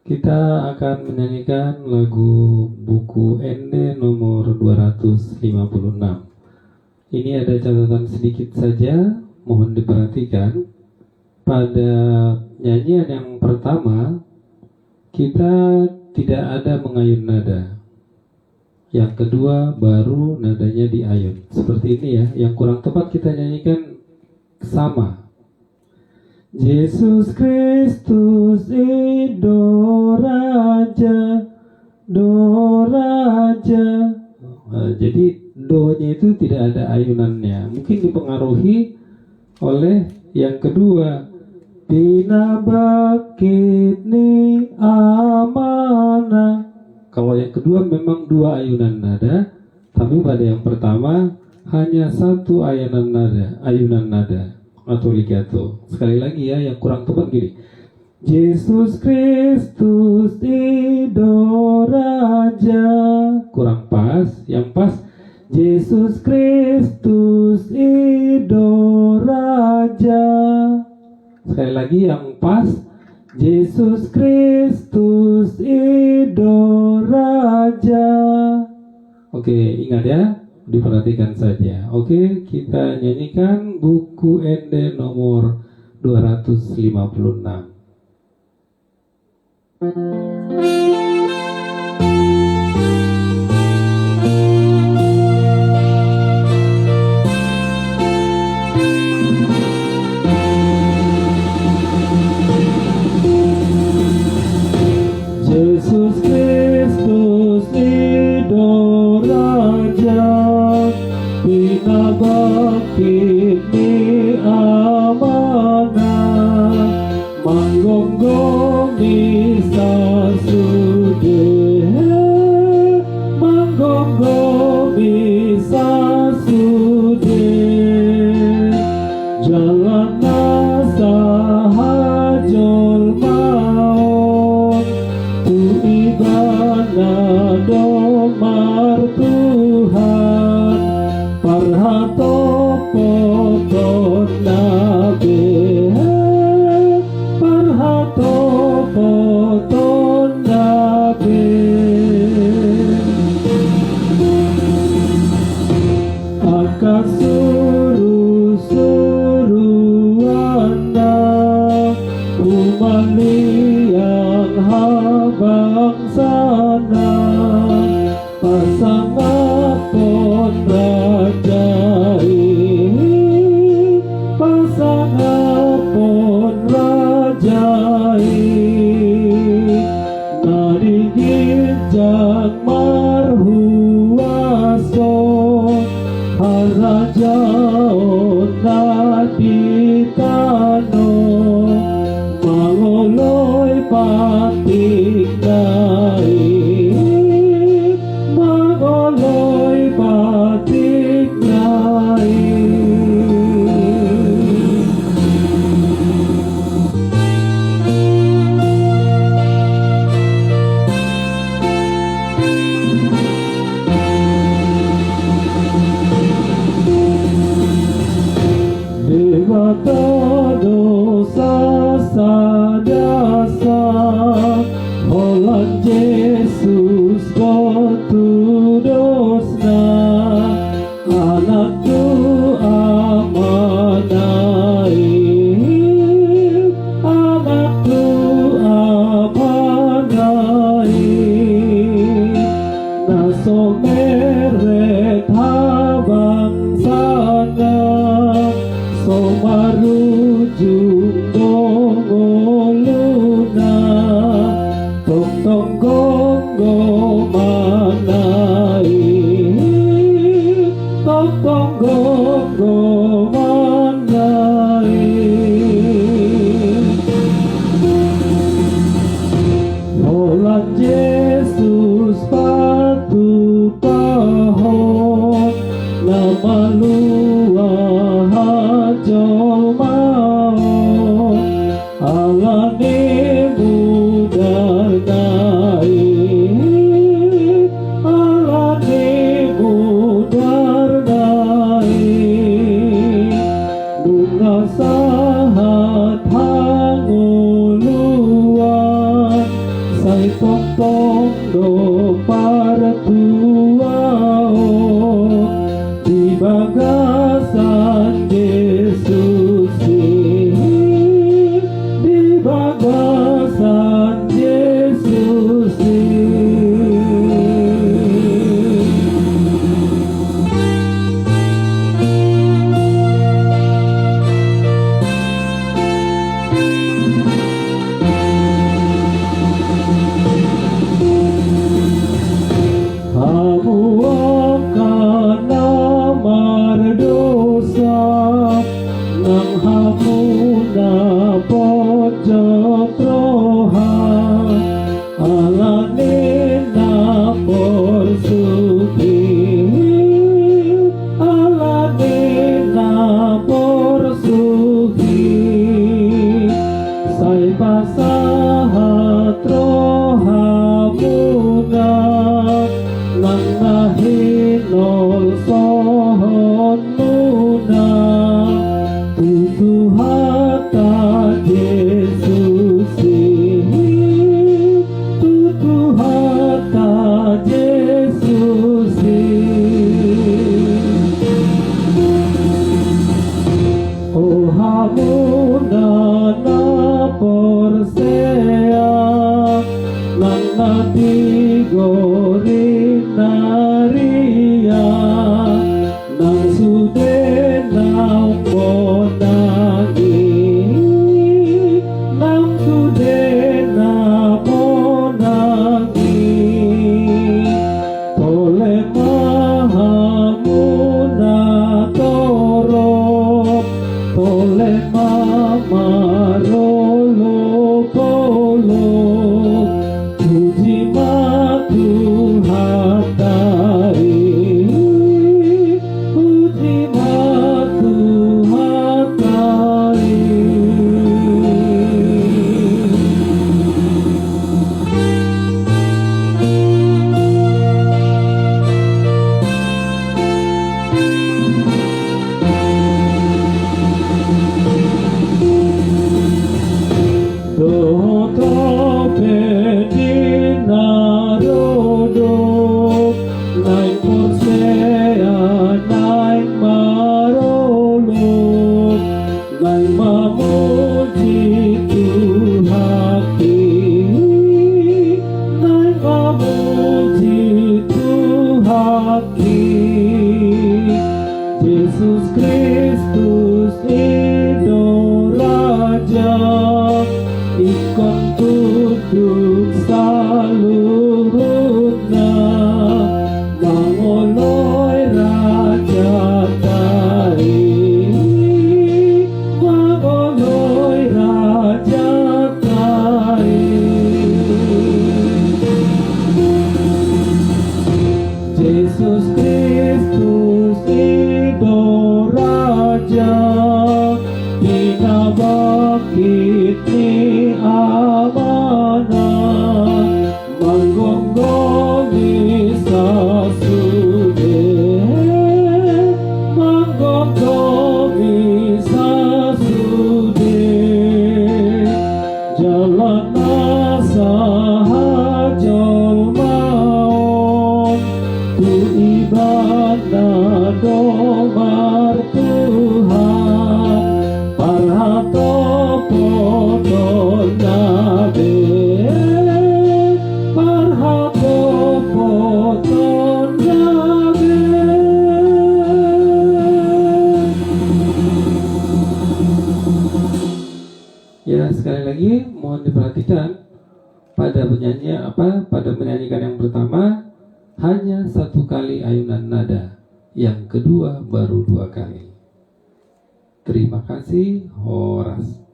Kita akan menyanyikan lagu buku ND nomor 256. Ini ada catatan sedikit saja, mohon diperhatikan. Pada nyanyian yang pertama, kita tidak ada mengayun nada. Yang kedua, baru nadanya diayun. Seperti ini ya, yang kurang tepat kita nyanyikan sama. Yesus Kristus do Raja, do Raja. Jadi do-nya itu tidak ada ayunannya. Mungkin dipengaruhi oleh yang kedua. Bina bakit ni amana. Kalau yang kedua memang dua ayunan nada, tapi pada yang pertama hanya satu ayunan nada atau legato. Sekali lagi ya, yang kurang tepat gini. Yesus Kristus do Raja. Kurang pas. Yang pas, Yesus Kristus do Raja. Sekali lagi yang pas, Yesus Kristus do Raja. Oke, ingat ya, diperhatikan saja. Oke, kita nyanyikan buku ND nomor 256. Yesus Kristus do Raja, bina bakit ni amana, manggonggomi sasude, manggonggomi sasude, jalan sahajol maon, tu ibana domar Tuhan, parhato poton nabe, parhato poton nabe. Akan suruh-suruhana, umali yang habang sana, pasang apon rajai, pasang apon rajai, narigit jang marhuaso, harajaon naditano, mangoloy sahajol maut tu ibadah domar Tuhan parhato poton nabe parhato poton nabe. Ya, sekali lagi mohon diperhatikan pada menyanyikan yang pertama hanya satu kali ayunan nada, yang kedua baru 2 kali. Terima kasih, Horas.